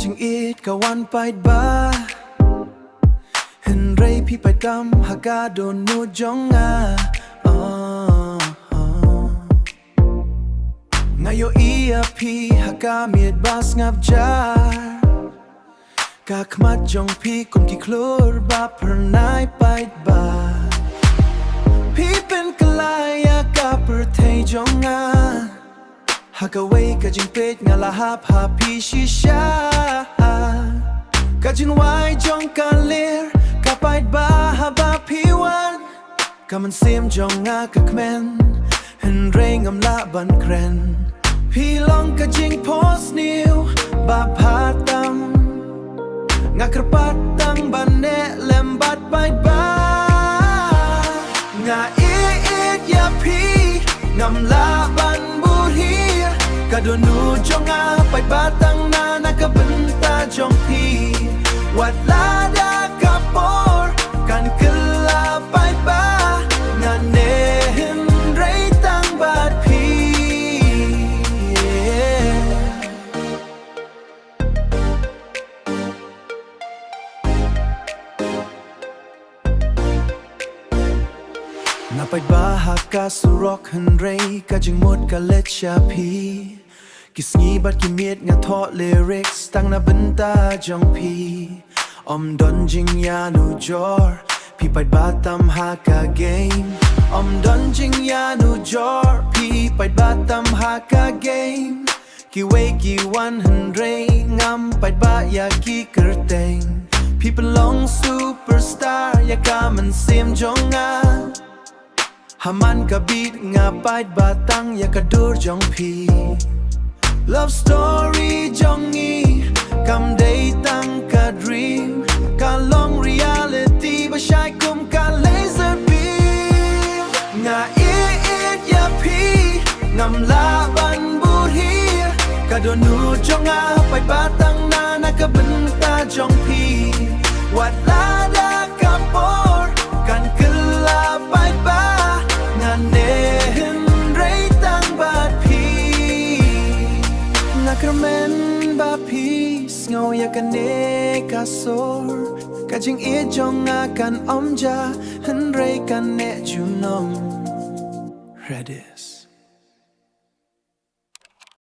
chừng ít cả one bite ba hình ray pi pai tam haga don nu jonga ngayo ia pi haga miet bas ngap jar ka khmat jong pi kum ki klur ba pernai bite ba pi pen kalaya ka per thei jonga Hakaway ka jing pet nga lahap happy shisha Ka jing wai jong ka lir Kapait ba haba piwan Ka man sim jong nga ka kmen Hen ray ngam la ban kren Pi long ka jing post new Ba patam Nga kerpat tang ban ne lembat bait ba Nga iit ya pi Ngam la ban Kadonu jonga pai batang na nakabenta jong pi Wat lada kapor kan kela pai ba na nehin ray tang bat pi Na pai ba haka surok hen ray ka jing mot ka let sha pi Kisngi bat kimiet nga thought lyrics tang na benta jong pi Om don jing ya nu jor pi pait batam haka game Om don jing ya nu jor pi pait batam haka game Ki wei ki 100 ngam pait ba ya ki kerteng People long superstar ya kaman sim jonga Haman ka beat nga pait batang ya kadur jong pi Love story jongi Kam day tang ka dream Ka long reality ba shy kum ka laser beam Nga iit ya pi Ngam laban buhir Ka donu jonga pai batang na nakabenta jong pi Wat lada kapor Kan kela pai ba Nga nehin ray tang bat pi Nakramen ba peace ngau ya kane kasor Kajing e jong akan omja Henry kan ne junom Ready